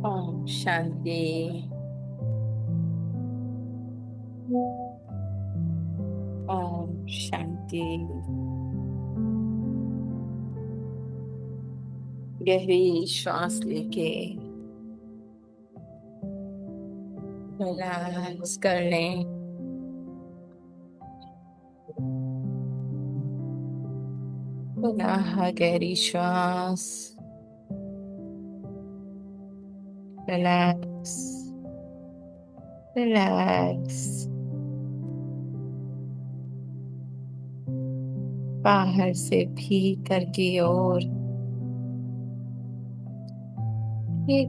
ओम शांति। ओम शांति। गहरी श्वास लेके रिलैक्स कर लें। पुनः गहरी श्वास। Relax relax. बाहर से भीतर की ओर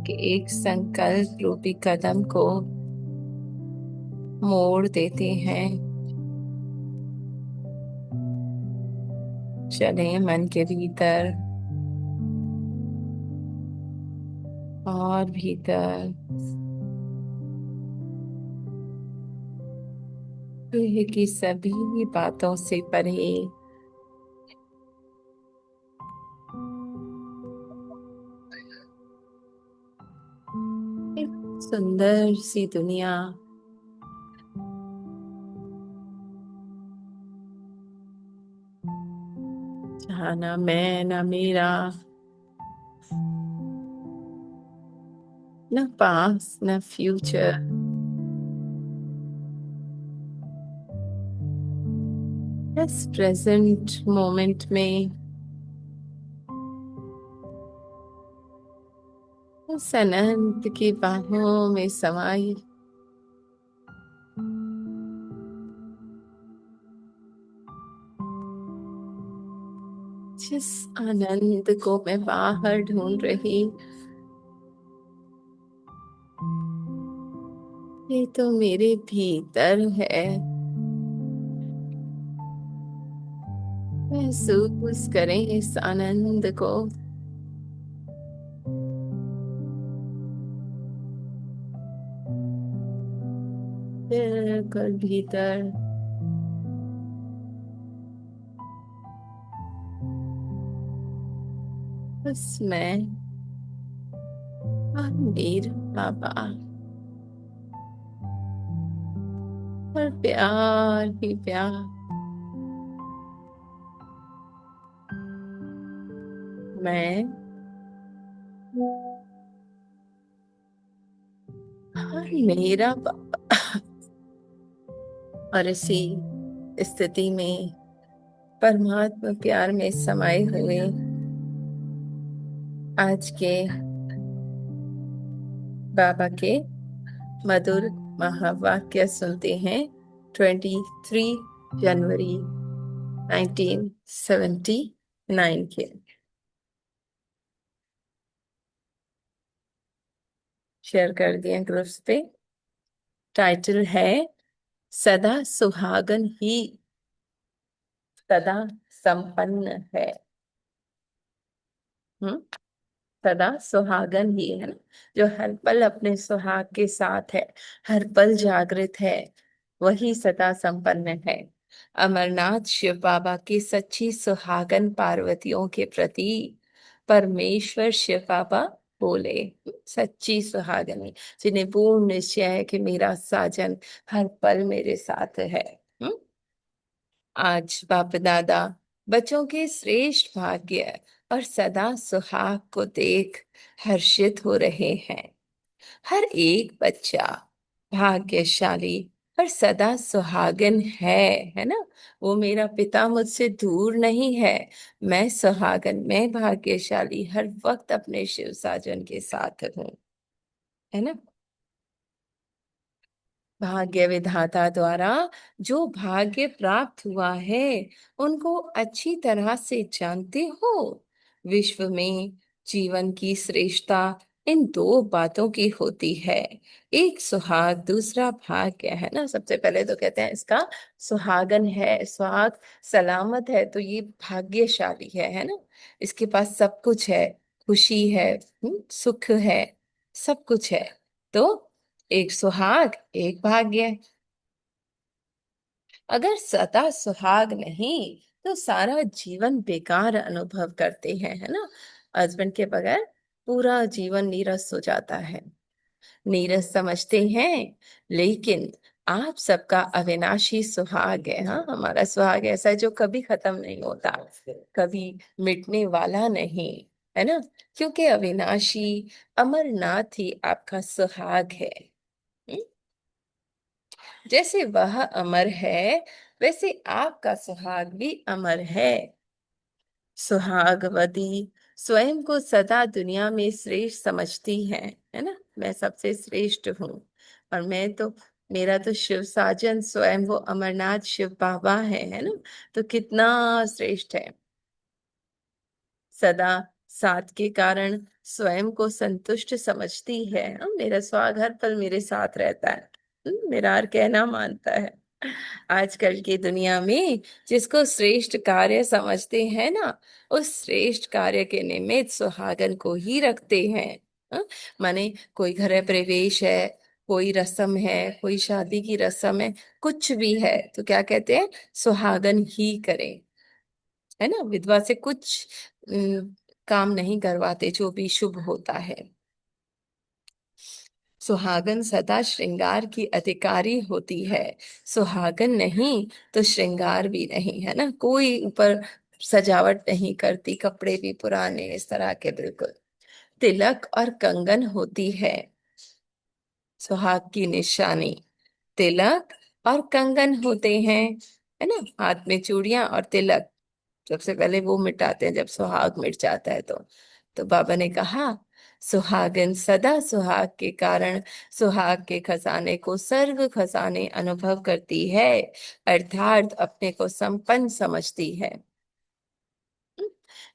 एक संकल्प रूपी कदम को मोड़ देते हैं। चले मन के भीतर और भीतर देह की सभी बातों से परे एक सुंदर सी दुनिया, जहाँ ना मैं ना मेरा, ना पास्ट ना फ्यूचर, बस प्रेजेंट मोमेंट में उस अनंत की बाहों में समाई जिस आनंद को मैं बाहर ढूंढ रही, ये तो मेरे भीतर है। महसूस करें इस आनंद को। बिल्कुल भीतर उसमें और मेरा बाबा और प्यार ही प्यार। मैं और मेरा बाबा, और इसी स्थिति में परमात्मा प्यार में समाये हुए आज के बाबा के मधुर महावाक्य सुनते हैं। 23 जनवरी 1979 के शेयर कर दिए ग्रुप्स पे। टाइटल है सदा सुहागन ही सदा संपन्न है। हम्म। सदा सुहागन ही है ना, जो हर पल अपने सुहाग के साथ है, हर पल जागृत है, वही सदा संपन्न है। अमरनाथ शिव बाबा की सच्ची सुहागन पार्वतियों के प्रति परमेश्वर शिव बाबा बोले, सच्ची सुहागन जिन्हें पूर्ण निश्चय है कि मेरा साजन हर पल मेरे साथ है। हम्म। आज बाप दादा बच्चों के श्रेष्ठ भाग्य और सदा सुहाग को देख हर्षित हो रहे हैं। हर एक बच्चा भाग्यशाली और सदा सुहागन है ना। वो मेरा पिता मुझसे दूर नहीं है। मैं सुहागन, मैं भाग्यशाली, हर वक्त अपने शिव साजन के साथ हूँ, है ना। भाग्य विधाता द्वारा जो भाग्य प्राप्त हुआ है उनको अच्छी तरह से जानते हो। विश्व में जीवन की श्रेष्ठता इन दो बातों की होती है, एक सुहाग दूसरा भाग्य, है ना। सबसे पहले तो कहते हैं इसका सुहागन है, सुहाग सलामत है तो ये भाग्यशाली है ना। इसके पास सब कुछ है, खुशी है, सुख है, सब कुछ है। तो एक सुहाग एक भाग्य। अगर सदा सुहाग नहीं तो सारा जीवन बेकार अनुभव करते हैं, है ना। हस्बैंड के बगैर पूरा जीवन नीरस हो जाता है, नीरस समझते हैं। लेकिन आप सबका अविनाशी सुहाग है, हाँ, हमारा सुहाग ऐसा है जो कभी खत्म नहीं होता, कभी मिटने वाला नहीं, है ना। क्योंकि अविनाशी अमरनाथ ही आपका सुहाग है। जैसे वह अमर है वैसे आपका सुहाग भी अमर है। सुहागवती स्वयं को सदा दुनिया में श्रेष्ठ समझती है ना। मैं सबसे श्रेष्ठ हूँ, और मैं तो, मेरा तो शिव साजन स्वयं वो अमरनाथ शिव बाबा है ना। तो कितना श्रेष्ठ है। सदा साथ के कारण स्वयं को संतुष्ट समझती है। मेरा सुहाग हर पल मेरे साथ रहता है, मेरा हर कहना मानता है। आजकल की दुनिया में जिसको श्रेष्ठ कार्य समझते हैं ना, उस श्रेष्ठ कार्य के निमित्त सुहागन को ही रखते हैं। हाँ? माने कोई गृह प्रवेश है, कोई रस्म है, कोई शादी की रस्म है, कुछ भी है तो क्या कहते हैं, सुहागन ही करें। है ना, विधवा से कुछ काम नहीं करवाते जो भी शुभ होता है। सुहागन सदा श्रृंगार की अधिकारी होती है। सुहागन नहीं तो श्रृंगार भी नहीं, है ना, कोई ऊपर सजावट नहीं करती, कपड़े भी पुराने इस तरह के, बिल्कुल। तिलक और कंगन होती है सुहाग की निशानी। तिलक और कंगन होते हैं, है ना, हाथ में चूड़ियां और तिलक। सबसे पहले वो मिटाते हैं जब सुहाग मिट जाता है तो बाबा ने कहा, सुहागन सदा सुहाग के कारण सुहाग के खजाने को सर्व खजाने अनुभव करती है, अर्थात अपने को संपन्न समझती है।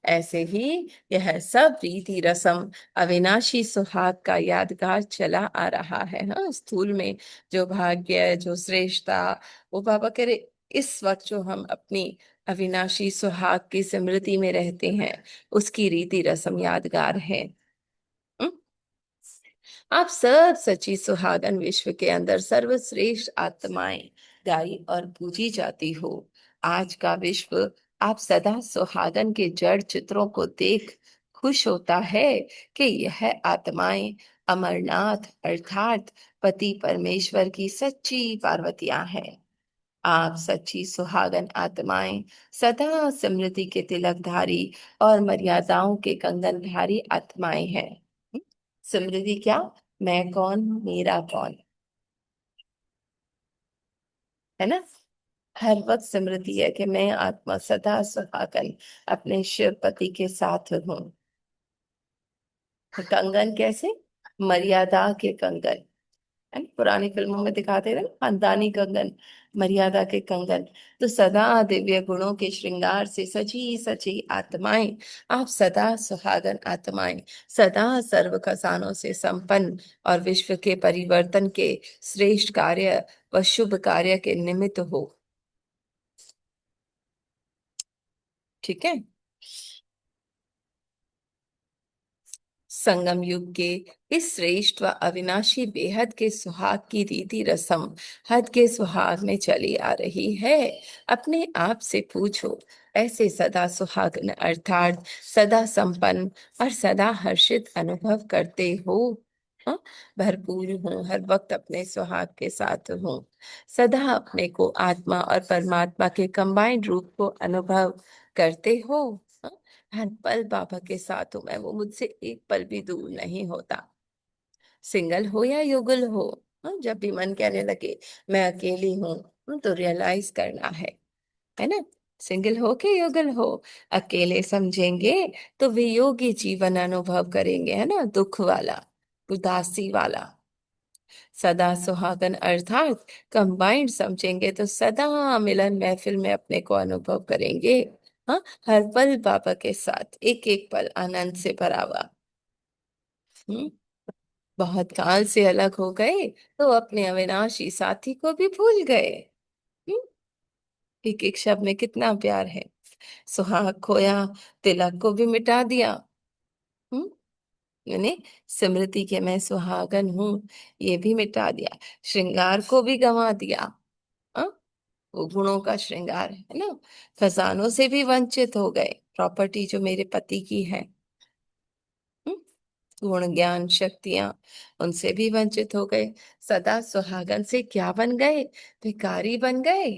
ऐसे ही यह सब रीति रस्म अविनाशी सुहाग का यादगार चला आ रहा है। हाँ, स्थूल में जो भाग्य, जो श्रेष्ठता, वो बाबा कह रहे, इस वक्त जो हम अपनी अविनाशी सुहाग की स्मृति में रहते हैं, उसकी रीति रस्म यादगार है। हम्म? आप सब सच्ची सुहागन विश्व के अंदर सर्वश्रेष्ठ आत्माएं गाई और पूजी जाती हो। आज का विश्व आप सदा सुहागन के जड़ चित्रों को देख खुश होता है कि यह आत्माएं अमरनाथ अर्थात पति परमेश्वर की सच्ची पार्वतियां हैं। आप सच्ची सुहागन आत्माएं सदा स्मृति के तिलकधारी और मर्यादाओं के कंगनधारी आत्माएं हैं। स्मृति क्या, मैं कौन, मेरा कौन, है ना। हर वक्त स्मृति है कि मैं आत्मा सदा सुहागन अपने शिव पति के साथ हूँ। कंगन कैसे, मर्यादा के कंगन, है ना? पुरानी फिल्मों में दिखाते थे ना, खानदानी कंगन, मर्यादा के कंगन। तो सदा दिव्य गुणों के श्रृंगार से सजी सजी आत्माएं, आप सदा सुहागन आत्माएं, सदा सर्व खजानों से संपन्न और विश्व के परिवर्तन के श्रेष्ठ कार्य व शुभ कार्य के निमित्त हो। ठीक है। संगम युग के इस श्रेष्ठ व अविनाशी बेहद के सुहाग की रीति रस्म हद के सुहाग में चली आ रही है। अपने आप से पूछो, ऐसे सदा सुहागन अर्थात सदा संपन्न और सदा हर्षित अनुभव करते हो? हाँ? भरपूर हूँ, हर वक्त अपने सुहाग के साथ हूँ, सदा अपने को आत्मा और परमात्मा के कंबाइंड रूप को अनुभव करते हो। हाँ? हर पल बाबा के साथ हूं मैं, वो मुझसे एक पल भी दूर नहीं होता। सिंगल हो या युगल हो, हाँ, जब भी मन कहने लगे मैं अकेली हूँ, तो रियलाइज करना है ना। सिंगल हो के युगल हो, अकेले समझेंगे तो वियोगी जीवन अनुभव करेंगे, है ना, दुख वाला, उदासी वाला। सदा सुहागन अर्थात कंबाइंड समझेंगे तो सदा मिलन महफिल में अपने को अनुभव करेंगे। हाँ, हर पल बाबा के साथ, एक एक पल आनंद से भरा हुआ। हम्म, बहुत काल से अलग हो गए तो अपने अविनाशी साथी को भी भूल गए। हम्म, एक एक शब्द में कितना प्यार है। सुहाग खोया, तिलक को भी मिटा दिया। हम्म, मैंने स्मृति के मैं सुहागन हूँ ये भी मिटा दिया, श्रृंगार को भी गंवा दिया। हाँ, वो गुणों का श्रृंगार, है ना, खजानों से भी वंचित हो गए, प्रॉपर्टी जो मेरे पति की है। हम्म, गुण ज्ञान शक्तियां, उनसे भी वंचित हो गए। सदा सुहागन से क्या बन गए, भिखारी बन गए।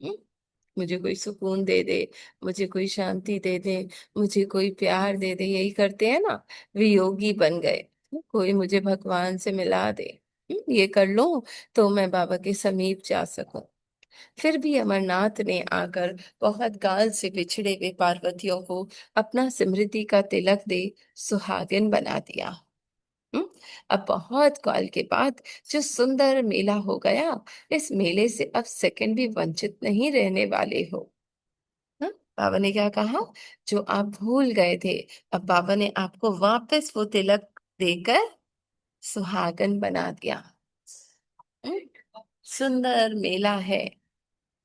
हम्म, मुझे कोई सुकून दे दे, मुझे कोई शांति दे दे, मुझे कोई प्यार दे दे, यही करते हैं ना, वियोगी बन गए। कोई मुझे भगवान से मिला दे, ये कर लो तो मैं बाबा के समीप जा सकूं। फिर भी अमरनाथ ने आकर बहुत काल से बिछड़े हुए पार्वतियों को अपना स्मृति का तिलक दे सुहागिन बना दिया। हम्म, अब बहुत काल के बाद जो सुंदर मेला हो गया, इस मेले से अब सेकंड भी वंचित नहीं रहने वाले हो। हाँ? बाबा ने क्या कहा, जो आप भूल गए थे, अब बाबा ने आपको वापस वो तिलक देकर सुहागन बना दिया। हम्म, सुंदर मेला है।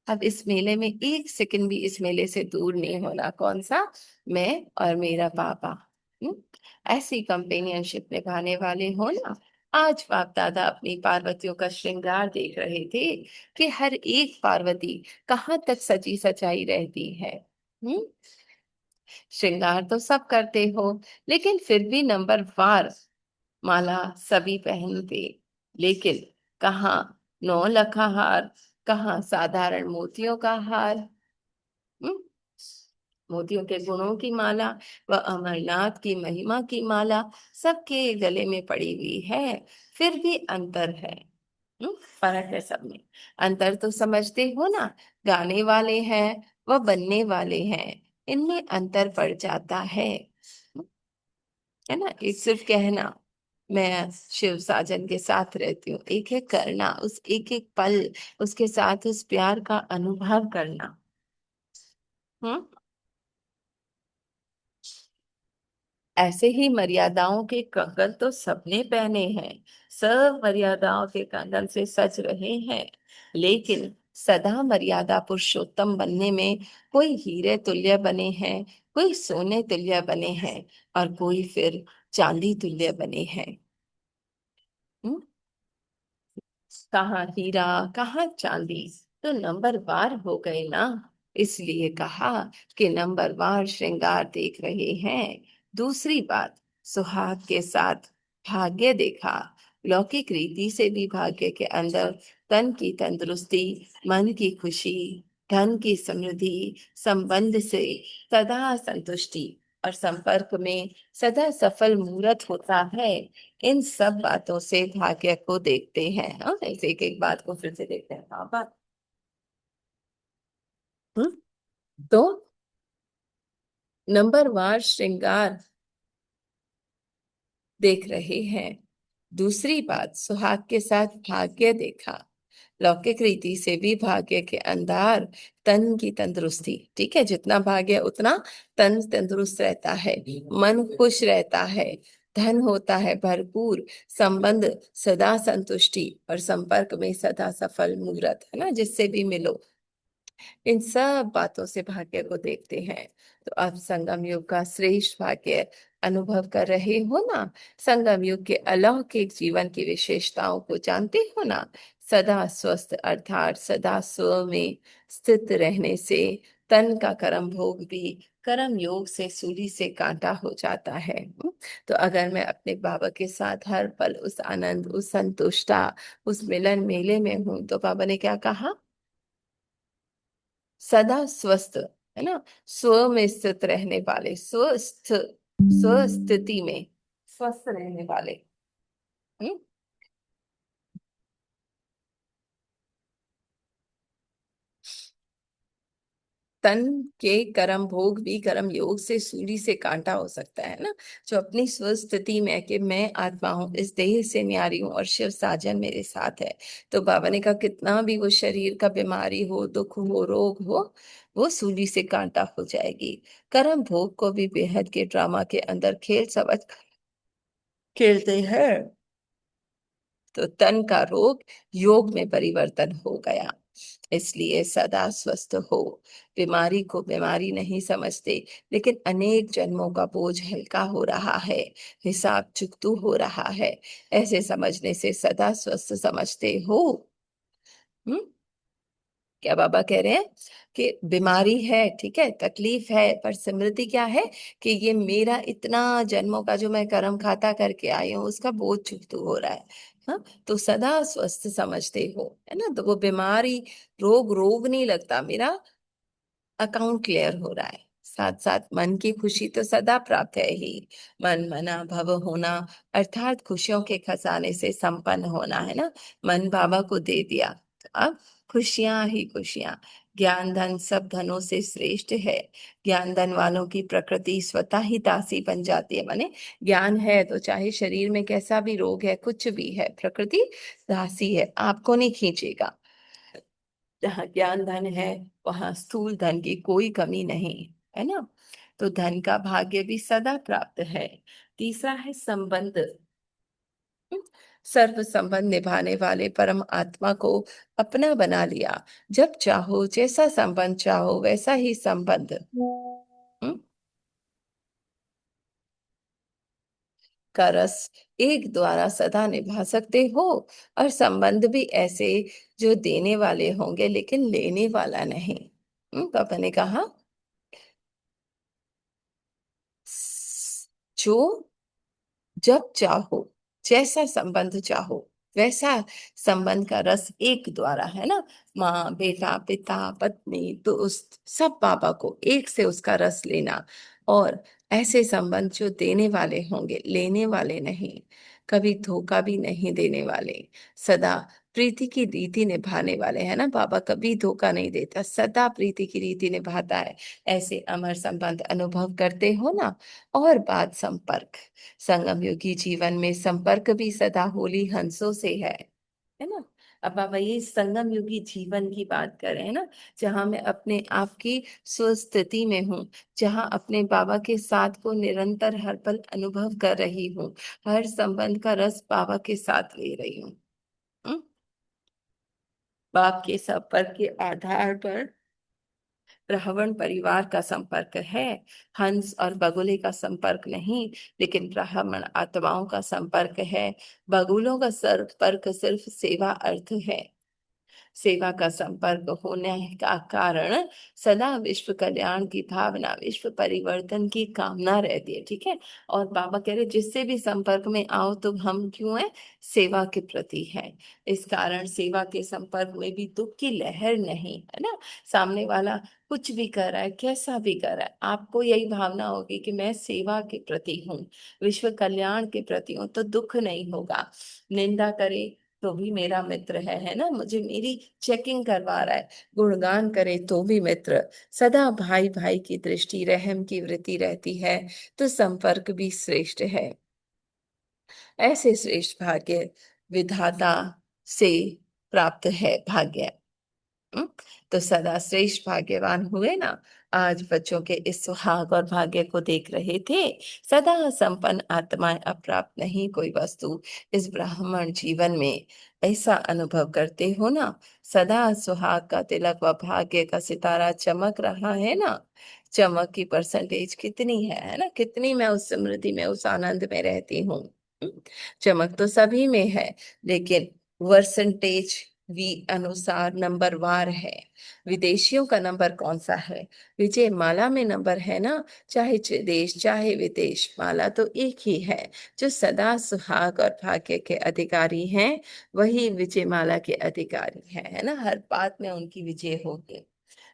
अब इस मेले में एक सेकंड भी इस मेले से दूर नहीं होना। कौन सा, मैं और मेरा पापा। हम्म, ऐसी कंपेनियनशिप निभाने वाले हो ना, आज बाप दादा अपनी पार्वतियों का श्रृंगार देख रहे थे कि हर एक पार्वती कहाँ तक सजी सजाई रहती है। हम्म। श्रृंगार तो सब करते हो, लेकिन फिर भी नंबर वार माला सभी पहनते, लेकिन कहाँ नौलखा हार, कहाँ साधारण मोतियों का हार। हम्म? मोतियों के गुणों की माला व अमरनाथ की महिमा की माला सबके गले में पड़ी हुई है, फिर भी अंतर है। फर्क है सब में। अंतर तो समझते हो ना, गाने वाले हैं व बनने वाले हैं, इनमें अंतर पड़ जाता है ना। एक सिर्फ कहना मैं शिव साजन के साथ रहती हूँ, एक है करना, उस एक एक पल उसके साथ उस प्यार का अनुभव करना। हम्म। ऐसे ही मर्यादाओं के कंगन तो सबने पहने हैं, सब मर्यादाओं के कंगन से सज रहे हैं, लेकिन सदा मर्यादा पुरुषोत्तम बनने में कोई हीरे तुल्य बने हैं, कोई सोने तुल्य बने हैं, और कोई फिर चांदी तुल्य बने हैं। हम्म? कहाँ हीरा, कहाँ चांदी, तो नंबरवार हो गए ना। इसलिए कहा कि नंबरवार श्रृंगार देख रहे हैं। दूसरी बात, सुहाग के साथ भाग्य देखा। लौकिक रीति से भी भाग्य के अंदर तन की तंदुरुस्ती, मन की खुशी, धन की समृद्धि, संबंध से सदा संतुष्टि और संपर्क में सदा सफल मुहूर्त होता है। इन सब बातों से भाग्य को देखते हैं। हाँ, इस एक एक बात को फिर से देखते हैं। हाँ बात। हम्म? तो नंबरवार श्रृंगार देख रहे हैं। दूसरी बात, सुहाग के साथ भाग्य देखा। लौकिक रीति से भी भाग्य के अंदर तन की तंदुरुस्ती, ठीक है, जितना भाग्य उतना तन तंदुरुस्त रहता है, मन खुश रहता है, धन होता है भरपूर, संबंध सदा संतुष्टि और संपर्क में सदा सफल मुहूर्त, है ना, जिससे भी मिलो। इन सब बातों से भाग्य को देखते हैं। तो अब संगम युग का श्रेष्ठ भाग्य अनुभव कर रहे हो ना। संगम युग के अलौकिक जीवन की विशेषताओं को जानते हो ना। सदा स्वस्थ अर्थात सदा स्व में स्थित रहने से तन का कर्म भोग भी कर्म योग से सूली से कांटा हो जाता है। तो अगर मैं अपने बाबा के साथ हर पल उस आनंद, उस संतुष्टा, उस मिलन मेले में हूं, तो बाबा ने क्या कहा, सदा स्वस्थ, है ना, स्व में स्थित रहने वाले, स्वस्थिति में स्वस्थ रहने वाले। हम्म? तन के कर्म भोग भी कर्म योग से सूली से कांटा हो सकता है ना। जो अपनी स्वस्थिति में कि मैं आत्मा हूँ, इस देह से न्यारी हूँ और शिव साजन मेरे साथ है, तो बाबा ने कहा कितना भी वो शरीर का बीमारी हो, दुख हो, रोग हो, वो सूली से कांटा हो जाएगी। कर्म भोग को भी बेहद के ड्रामा के अंदर खेल समझ खेलते हैं, तो तन का रोग योग में परिवर्तन हो गया। इसलिए सदा स्वस्थ हो। बीमारी को बीमारी नहीं समझते, लेकिन अनेक जन्मों का बोझ हल्का हो रहा है, हिसाब चुकतू हो रहा है, ऐसे समझने से सदा स्वस्थ समझते हो। हम्म? क्या बाबा कह रहे हैं कि बीमारी है, ठीक है, तकलीफ है, पर समृद्धि क्या है कि ये मेरा इतना जन्मों का जो मैं कर्म खाता करके आई हूँ, उसका बोझ चुकतू हो रहा है। हाँ, तो सदा स्वस्थ समझते हो, है ना, तो वो बीमारी, रोग रोग नहीं लगता, मेरा अकाउंट क्लियर हो रहा है। साथ साथ मन की खुशी तो सदा प्राप्त है ही। मन मना भव होना, अर्थात खुशियों के खजाने से संपन्न होना, है ना। मन बाबा को दे दिया, तो अब खुशियां ही खुशियां। ज्ञान धन सब धनों से श्रेष्ठ है। ज्ञान धन वालों की प्रकृति स्वतः ही दासी बन जाती है, माने ज्ञान है तो चाहे शरीर में कैसा भी रोग है, कुछ भी है, प्रकृति दासी है, आपको नहीं खींचेगा। जहाँ ज्ञान धन है, वहां स्थूल धन की कोई कमी नहीं, है ना। तो धन का भाग्य भी सदा प्राप्त है। तीसरा है संबंध। सर्व संबंध निभाने वाले परम आत्मा को अपना बना लिया। जब चाहो जैसा संबंध चाहो वैसा ही संबंध। हम्म? का रस एक द्वारा सदा निभा सकते हो, और संबंध भी ऐसे जो देने वाले होंगे लेकिन लेने वाला नहीं। पापा ने कहा, जो जब चाहो, जैसा संबंध चाहो वैसा संबंध का रस एक द्वारा, है ना, माँ बेटा पिता पत्नी दोस्त सब बाबा को एक से उसका रस लेना। और ऐसे संबंध जो देने वाले होंगे, लेने वाले नहीं, कभी धोखा भी नहीं देने वाले, सदा प्रीति की रीति निभाने वाले, है ना, बाबा कभी धोखा नहीं देता, सदा प्रीति की रीति निभाता है। ऐसे अमर संबंध अनुभव करते हो ना। और बात संपर्क, संगम युगी जीवन में संपर्क भी सदा होली हंसों से है ना। अब बाबा ये संगम युगी जीवन की बात कर रहे हैं ना, जहां मैं अपने आप की स्वस्थिति में हूँ, जहां अपने बाबा के साथ को निरंतर हर पल अनुभव कर रही हूँ, हर संबंध का रस बाबा के साथ ले रही हूँ। हम्म? बाप के संपर्क के आधार पर रावण परिवार का संपर्क है, हंस और बगुले का संपर्क नहीं, लेकिन ब्राह्मण आत्माओं का संपर्क है। बगुलों का संपर्क सिर्फ सेवा अर्थ है। सेवा का संपर्क होने का कारण सदा विश्व कल्याण की भावना, विश्व परिवर्तन की कामना रहती है, ठीक है। और बाबा कह रहे जिससे भी संपर्क में आओ तो हम क्यों है, सेवा के प्रति है। इस कारण सेवा के संपर्क में भी दुख की लहर नहीं, है ना। सामने वाला कुछ भी कर रहा है, कैसा भी कर रहा है, आपको यही भावना होगी कि मैं सेवा के प्रति हूँ, विश्व कल्याण के प्रति हूँ, तो दुख नहीं होगा। निंदा करे तो भी मेरा मित्र है ना, मुझे मेरी चेकिंग करवा रहा है। गुणगान करे तो भी मित्र, सदा भाई भाई की दृष्टि रहम की वृत्ति रहती है, तो संपर्क भी श्रेष्ठ है। ऐसे श्रेष्ठ भाग्य विधाता से प्राप्त है भाग्य। हम्म? तो सदा श्रेष्ठ भाग्यवान हुए ना। आज बच्चों के इस सुहाग और भाग्य को देख रहे थे। सदा संपन्न आत्माएं अप्राप्त नहीं कोई वस्तु इस ब्राह्मण जीवन में, ऐसा अनुभव करते हो ना। सदा सुहाग का तिलक व भाग्य का सितारा चमक रहा है ना। चमक की परसेंटेज कितनी है ना, कितनी मैं उस समृद्धि में उस आनंद में रहती हूँ। चमक तो सभी में है, लेकिन परसेंटेज वी अनुसार नंबर वार है। विदेशियों का नंबर कौन सा है, विजय माला में नंबर है ना। चाहे देश चाहे विदेश, माला तो एक ही है। जो सदा सुहाग और भाग्य के अधिकारी हैं, वही विजय माला के अधिकारी हैं, है ना। हर बात में उनकी विजय होगी।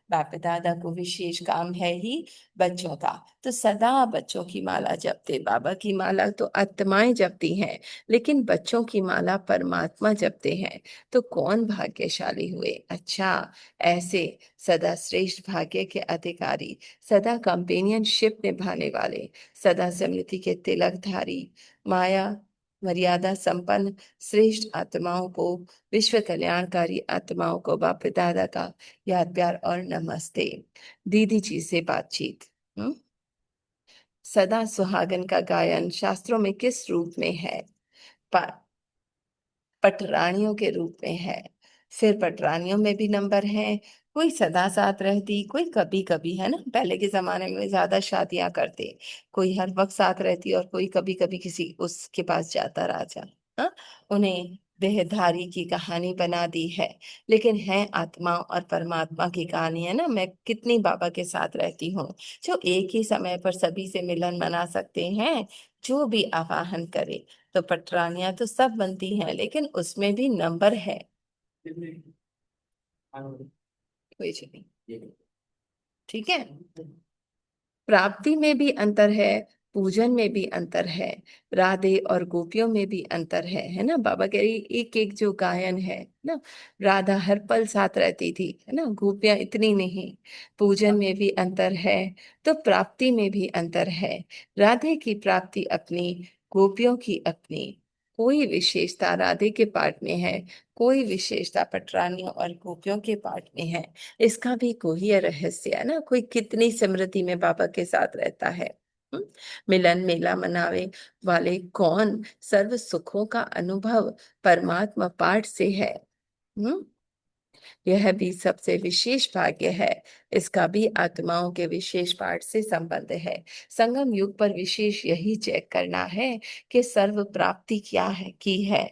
बाप दादा को विशेष काम है ही बच्चों का, तो सदा बच्चों की माला जपते। बाबा की माला तो आत्माएं जपती हैं, लेकिन बच्चों की माला परमात्मा जपते हैं। तो कौन भाग्यशाली हुए। अच्छा, ऐसे सदा श्रेष्ठ भाग्य के अधिकारी, सदा कंपेनियनशिप निभाने वाले, सदा समृद्धि के तिलकधारी, माया मर्यादा संपन्न श्रेष्ठ आत्माओं को, विश्व कल्याणकारी आत्माओं को बाप दादा का याद प्यार और नमस्ते। दीदी जी से बातचीत। हम्म? सदा सुहागन का गायन शास्त्रों में किस रूप में है, पटरानियों के रूप में है। फिर पटरानियों में भी नंबर है, कोई सदा साथ रहती, कोई कभी कभी, है ना। पहले के जमाने में ज्यादा शादियां करते, कोई हर वक्त साथ रहती और कोई कभी कभी किसी उसके पास जाता राजा। हाँ, उन्हें देहधारी की कहानी बना दी है, लेकिन है आत्मा और परमात्मा की कहानी, है ना। मैं कितनी बाबा के साथ रहती हूँ, जो एक ही समय पर सभी से मिलन मना सकते हैं, जो भी आवाहन करे। तो पटरानियां तो सब बनती हैं, लेकिन उसमें भी नंबर है। कोई चीज नहीं, ठीक है। प्राप्ति में भी अंतर है, पूजन में भी अंतर है, राधे और गोपियों में भी अंतर है ना। बाबा कह रही एक एक जो गायन है ना, राधा हर पल साथ रहती थी, है ना, गोपियां इतनी नहीं। पूजन में भी अंतर है, तो प्राप्ति में भी अंतर है। राधे की प्राप्ति अपनी, गोपियों की अपनी। कोई विशेषता राधे के पाठ में है, कोई विशेषता पटरानियों और गोपियों के पाठ में है। इसका भी कोई रहस्य है ना। कोई कितनी समृद्धि में बाबा के साथ रहता है। हम्म? मिलन मेला मनावे वाले कौन, सर्व सुखों का अनुभव परमात्मा पाठ से है। हम्म यह भी सबसे विशेष भाग्य है। इसका भी आत्माओं के विशेष पाठ से संबंध है। संगम युग पर विशेष यही चेक करना है कि सर्व प्राप्ति क्या है की है।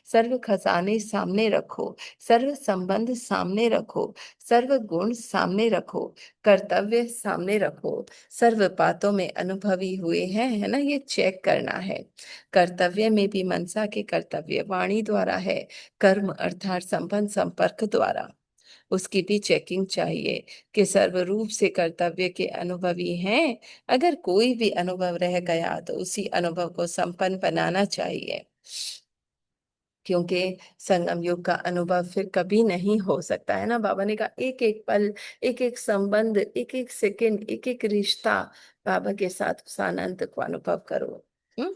सर्व खजाने सामने रखो, सर्व संबंध सामने रखो, सर्व गुण सामने रखो, कर्तव्य सामने रखो, सर्व बातों में अनुभवी हुए हैं, है ना, ये चेक करना है। कर्तव्य में भी मनसा के कर्तव्य वाणी द्वारा है, कर्म अर्थात संबंध संपर्क द्वारा। उसकी भी चेकिंग चाहिए कि सर्वरूप से कर्तव्य के अनुभवी हैं। अगर कोई भी अनुभव रह गया तो उसी अनुभव को संपन्न बनाना चाहिए, क्योंकि संगम युग का अनुभव फिर कभी नहीं हो सकता, है ना। बाबा ने कहा एक एक पल, एक एक संबंध, एक एक सेकंड, एक एक रिश्ता बाबा के साथ उस आनंद को अनुभव करो। हम्म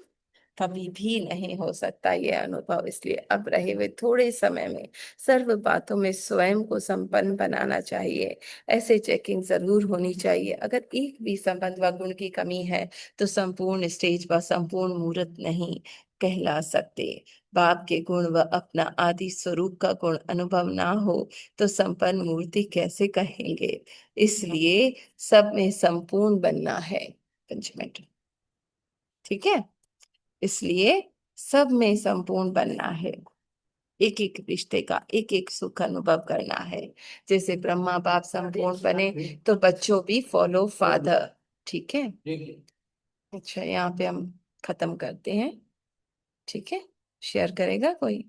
कभी भी नहीं हो सकता ये अनुभव। इसलिए अब रहे हुए थोड़े समय में सर्व बातों में स्वयं को संपन्न बनाना चाहिए। ऐसे चेकिंग जरूर होनी चाहिए। अगर एक भी संबंध व गुण की कमी है तो संपूर्ण स्टेज व संपूर्ण मूर्त नहीं कहला सकते। बाप के गुण व अपना आदि स्वरूप का गुण अनुभव ना हो तो संपन्न मूर्ति कैसे कहेंगे। इसलिए सब में संपूर्ण बनना है। पंचमेंट, ठीक है। इसलिए सब में संपूर्ण बनना है। एक एक रिश्ते का एक एक सुख अनुभव करना है। जैसे ब्रह्मा बाप संपूर्ण बने तो बच्चों भी फॉलो फादर। ठीक है। अच्छा, यहाँ पे हम खत्म करते हैं। ठीक है, शेयर करेगा कोई?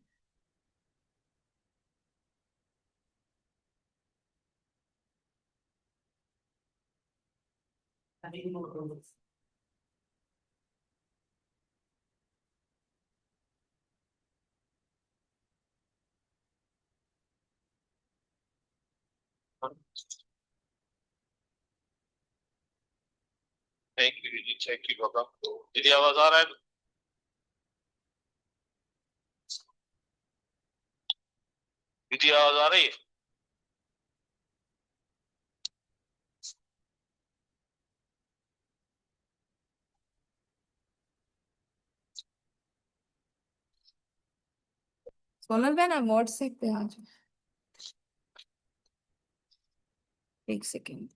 थैंक यू दीदी, थैंक यू बाबा। दीदी आवाज आ रहा है? दीदी आवाज आ रही है? सोनल बहन, आप व्हाट्सएप पे आ जाओ, एक सेकेंड।